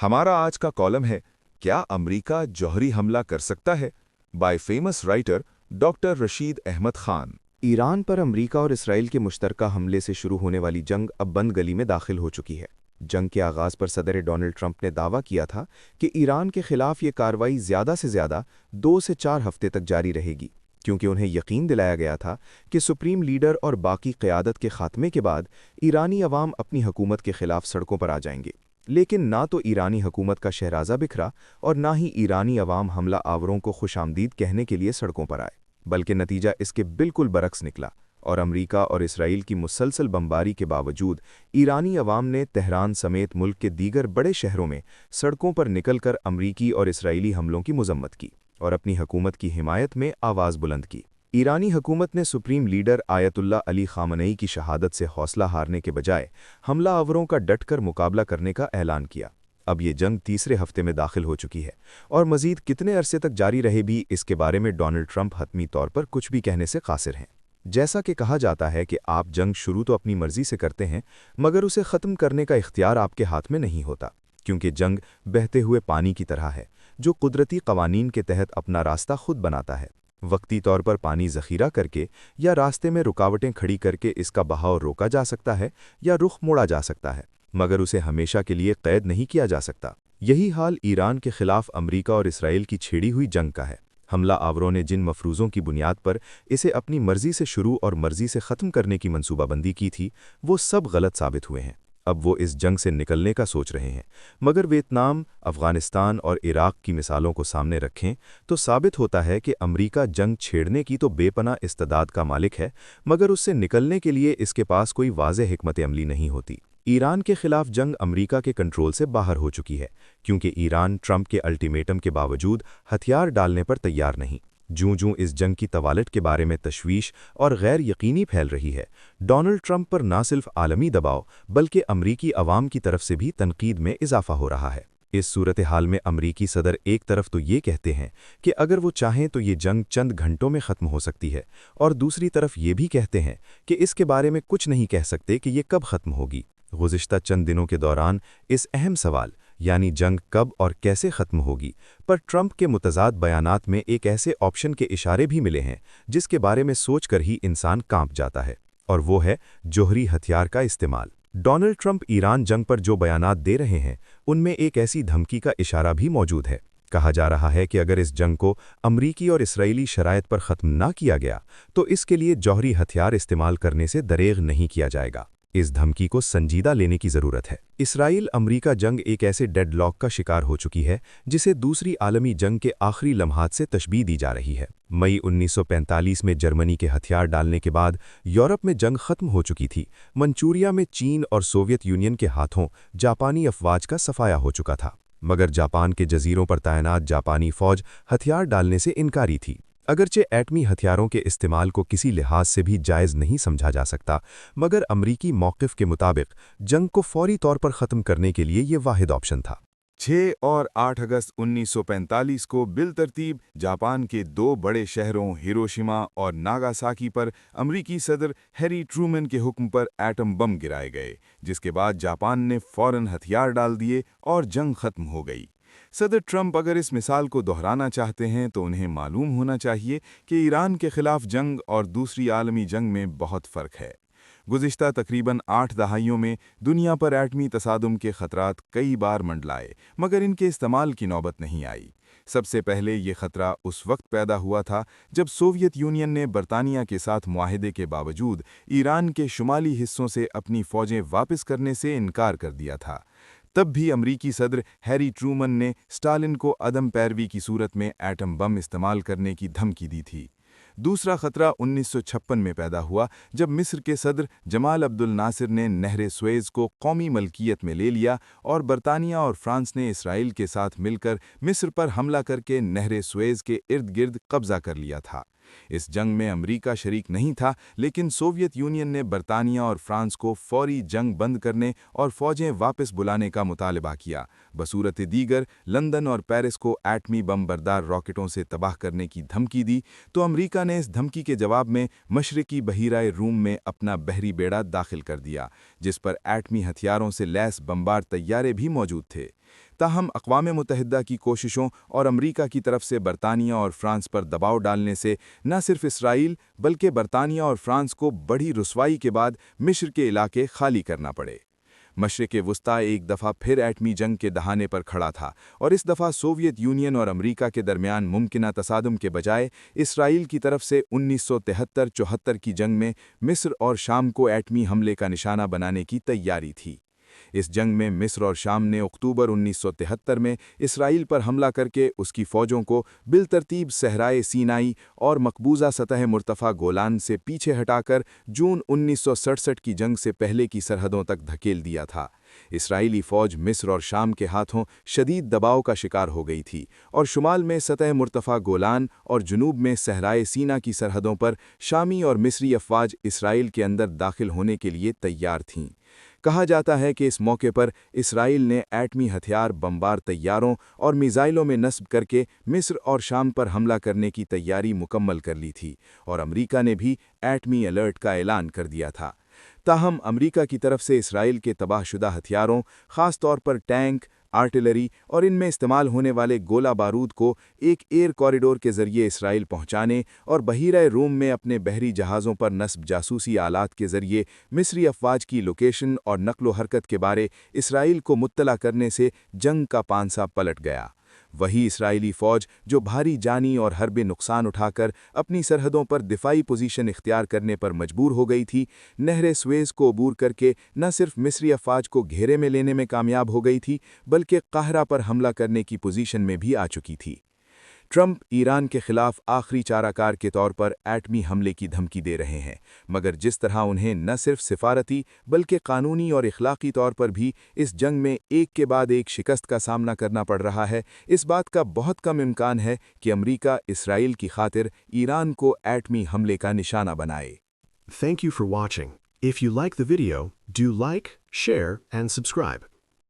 हमारा आज का कॉलम है, क्या अमेरिका जौहरी हमला कर सकता है, by famous writer doctor Rashid Ahmed Khan. Iran पर अमेरिका और इसराइल के मुश्तरका हमले से शुरू होने वाली जंग अब बंद गली में दाखिल हो चुकी है। जंग के आगाज़ पर सदर डोनाल्ड ट्रंप ने दावा किया था कि ईरान के खिलाफ ये कार्रवाई ज़्यादा से ज़्यादा 2 से 4 हफ्ते तक जारी रहेगी, क्योंकि उन्हें यकीन दिलाया गया था कि सुप्रीम लीडर और बाकी क़यादत के खात्मे के बाद ईरानी अवाम अपनी हुकूमत के खिलाफ सड़कों पर आ जाएंगे। लेकिन ना तो ईरानी हुकूमत का शहराजा बिखरा और ना ही ईरानी अवाम हमला आवरों को खुशामदीद कहने के लिए सड़कों पर आए, बल्कि नतीजा इसके बिल्कुल बरक्स निकला और अमेरिका और इसराइल की मुसलसल बमबारी के बावजूद ईरानी अवाम ने तेहरान समेत मुल्क के दीगर बड़े शहरों में सड़कों पर निकलकर अमरीकी और इसराइली हमलों की मजम्मत की और अपनी हुकूमत की हिमायत में आवाज़ बुलंद की। ईरानी हुकूमत ने supreme leader ayatollah Ali Khamenei की शहादत से हौसला हारने के बजाय हमला आवरों का डटकर मुकाबला करने का ऐलान किया। अब ये जंग तीसरे हफ्ते में दाखिल हो चुकी है और मज़ीद कितने अरसे तक जारी रहे भी इसके बारे में डोनाल्ड ट्रंप हतमी तौर पर कुछ भी कहने से कासिर हैं। जैसा कि कहा जाता है कि आप जंग शुरू तो अपनी मर्जी से करते हैं, मगर उसे ख़त्म करने का इख्तियार आपके हाथ में नहीं होता, क्योंकि जंग बहते हुए पानी की तरह है जो कुदरती कवानीन के तहत अपना रास्ता खुद बनाता है। वक्ती तौर पर पानी ज़ख़ीरा करके या रास्ते में रुकावटें खड़ी करके इसका बहाव रोका जा सकता है या रुख मोड़ा जा सकता है, मगर उसे हमेशा के लिए कैद नहीं किया जा सकता। यही हाल ईरान के खिलाफ अमेरिका और इसराइल की छेड़ी हुई जंग का है। हमला आवरों ने जिन मफरूज़ों की बुनियाद पर इसे अपनी मर्जी से शुरू और मर्जी से ख़त्म करने की मंसूबाबंदी की थी, वो सब गलत साबित हुए हैं। अब वो इस जंग से निकलने का सोच रहे हैं, मगर वियतनाम, अफ़गानिस्तान और इराक़ की मिसालों को सामने रखें तो साबित होता है कि अमेरिका जंग छेड़ने की तो बेपनाह इस्तेदाद का मालिक है, मगर उससे निकलने के लिए इसके पास कोई वाज़ेह हिकमत अमली नहीं होती। ईरान के खिलाफ जंग अमेरिका के कंट्रोल से बाहर हो चुकी है, क्योंकि ईरान ट्रंप के अल्टीमेटम के बावजूद हथियार डालने पर तैयार नहीं। जूं-जूं इस जंग की तवालट के बारे में तशवीश और गैर यकीनी फैल रही है, डोनाल्ड ट्रंप पर न सिर्फ आलमी दबाव बल्कि अमरीकी अवाम की तरफ से भी तनकीद में इजाफा हो रहा है। इस सूरत हाल में अमरीकी सदर एक तरफ तो ये कहते हैं कि अगर वो चाहें तो ये जंग चंद घंटों में ख़त्म हो सकती है, और दूसरी तरफ ये भी कहते हैं कि इसके बारे में कुछ नहीं कह सकते कि ये कब ख़त्म होगी। गुज़िश्ता चंद दिनों के दौरान इस अहम सवाल यानी जंग कब और कैसे ख़त्म होगी पर ट्रंप के मुतज़ाद बयानात में एक ऐसे ऑप्शन के इशारे भी मिले हैं जिसके बारे में सोचकर ही इंसान कांप जाता है, और वो है जौहरी हथियार का इस्तेमाल। डोनाल्ड ट्रंप ईरान जंग पर जो बयानात दे रहे हैं उनमें एक ऐसी धमकी का इशारा भी मौजूद है। कहा जा रहा है कि अगर इस जंग को अमरीकी और इसराइली शराइत पर ख़त्म ना किया गया तो इसके लिए जौहरी हथियार इस्तेमाल करने से दरेग नहीं किया जाएगा। इस धमकी को संजीदा लेने की ज़रूरत है। इसराइल अमरीका जंग एक ऐसे डेडलॉक का शिकार हो चुकी है जिसे दूसरी आलमी जंग के आखिरी लम्हात से तशबीह दी जा रही है। मई 1945 में जर्मनी के हथियार डालने के बाद यूरोप में जंग ख़त्म हो चुकी थी। मंचूरिया में चीन और सोवियत यूनियन के हाथों जापानी अफवाज का सफाया हो चुका था, मगर जापान के जजीरों पर तैनात जापानी फ़ौज हथियार डालने से इनकारी थी। अगरचे एटमी हथियारों के इस्तेमाल को किसी लिहाज से भी जायज़ नहीं समझा जा सकता, मगर अमरीकी मौक़िफ़ के मुताबिक जंग को फौरी तौर पर ख़त्म करने के लिए ये वाहिद ऑप्शन था। 6 और 8 अगस्त 1945 को बिलतरतीब जापान के 2 बड़े शहरों हिरोशिमा और नागासाकी पर अमरीकी सदर हैरी ट्रूमैन के हुक्म पर एटम बम गिराए गए, जिसके बाद जापान ने फ़ौरन हथियार डाल दिए और जंग ख़त्म हो गई। सदर ट्रंप अगर इस मिसाल को दोहराना चाहते हैं तो उन्हें मालूम होना चाहिए कि ईरान के खिलाफ जंग और दूसरी आलमी जंग में बहुत फ़र्क है। गुज़िश्ता तकरीबन 8 दहाइयों में दुनिया पर एटमी तसादुम के ख़तरात कई बार मंडलाए, मगर इनके इस्तेमाल की नौबत नहीं आई। सबसे पहले ये ख़तरा उस वक्त पैदा हुआ था जब सोवियत यूनियन ने बरतानिया के साथ मुआहदे के बावजूद ईरान के शुमाली हिस्सों से अपनी फ़ौजें वापस करने से इनकार कर दिया था। तब भी अमरीकी सदर हैरी ट्रूमन ने स्टालिन को अदम पैरवी की सूरत में एटम बम इस्तेमाल करने की धमकी दी थी। दूसरा खतरा 1956 में पैदा हुआ जब मिस्र के सदर जमाल अब्दुल नासिर ने नहर सुएज़ को कौमी मलकियत में ले लिया और बरतानिया और फ्रांस ने इसराइल के साथ मिलकर मिस्र पर हमला करके नहर सुएज़ के इर्द गिर्द कब्जा कर लिया था। इस जंग में अमेरिका शरीक नहीं था, लेकिन सोवियत यूनियन ने बरतानिया और फ्रांस को फौरी जंग बंद करने और फ़ौजें वापस बुलाने का मुतालबा किया। बसूरत दीगर लंदन और पेरिस को एटमी बम बरदार रॉकेटों से तबाह करने की धमकी दी, तो अमेरिका ने इस धमकी के जवाब में मशरकी बहीराए रूम में अपना बहरी बेड़ा दाखिल कर दिया, जिस पर एटमी हथियारों से लैस बमबार तैयारे भी मौजूद थे। تاہم اقوام متحدہ کی کوششوں اور امریکہ کی طرف سے برطانیہ اور فرانس پر دباؤ ڈالنے سے نہ صرف اسرائیل بلکہ برطانیہ اور فرانس کو بڑی رسوائی کے بعد مصر کے علاقے خالی کرنا پڑے۔ مشرق وسطی ایک دفعہ پھر ایٹمی جنگ کے دہانے پر کھڑا تھا، اور اس دفعہ سوویت یونین اور امریکہ کے درمیان ممکنہ تصادم کے بجائے اسرائیل کی طرف سے 1973-74 کی جنگ میں مصر اور شام کو ایٹمی حملے کا نشانہ بنانے کی تیاری تھی۔ اس جنگ میں مصر اور شام نے اکتوبر 1973 میں اسرائیل پر حملہ کر کے اس کی فوجوں کو بالترتیب صحرائے سینائی اور مقبوضہ سطح مرتفع گولان سے پیچھے ہٹا کر جون 1967 کی جنگ سے پہلے کی سرحدوں تک دھکیل دیا تھا۔ اسرائیلی فوج مصر اور شام کے ہاتھوں شدید دباؤ کا شکار ہو گئی تھی، اور شمال میں سطح مرتفع گولان اور جنوب میں صحرائے سینا کی سرحدوں پر شامی اور مصری افواج اسرائیل کے اندر داخل ہونے کے لیے تیار تھیں۔ کہا جاتا ہے کہ اس موقع پر اسرائیل نے ایٹمی ہتھیار بمبار طیاروں اور میزائلوں میں نصب کر کے مصر اور شام پر حملہ کرنے کی تیاری مکمل کر لی تھی، اور امریکہ نے بھی ایٹمی الرٹ کا اعلان کر دیا تھا۔ تاہم امریکہ کی طرف سے اسرائیل کے تباہ شدہ ہتھیاروں، خاص طور پر ٹینک، آرٹلری اور ان میں استعمال ہونے والے گولہ بارود کو ایک ایئر کوریڈور کے ذریعے اسرائیل پہنچانے اور بحیرہ روم میں اپنے بحری جہازوں پر نصب جاسوسی آلات کے ذریعے مصری افواج کی لوکیشن اور نقل و حرکت کے بارے اسرائیل کو مطلع کرنے سے جنگ کا پانسا پلٹ گیا۔ وہی اسرائیلی فوج جو بھاری جانی اور حربی نقصان اٹھا کر اپنی سرحدوں پر دفاعی پوزیشن اختیار کرنے پر مجبور ہو گئی تھی، نہر سویز کو عبور کر کے نہ صرف مصری افواج کو گھیرے میں لینے میں کامیاب ہو گئی تھی، بلکہ قاہرہ پر حملہ کرنے کی پوزیشن میں بھی آ چکی تھی۔ ٹرمپ ایران کے خلاف آخری چارہ کار کے طور پر ایٹمی حملے کی دھمکی دے رہے ہیں، مگر جس طرح انہیں نہ صرف سفارتی بلکہ قانونی اور اخلاقی طور پر بھی اس جنگ میں ایک کے بعد ایک شکست کا سامنا کرنا پڑ رہا ہے، اس بات کا بہت کم امکان ہے کہ امریکہ اسرائیل کی خاطر ایران کو ایٹمی حملے کا نشانہ بنائے۔ Thank you for watching. If you like the video, do like, share, and subscribe.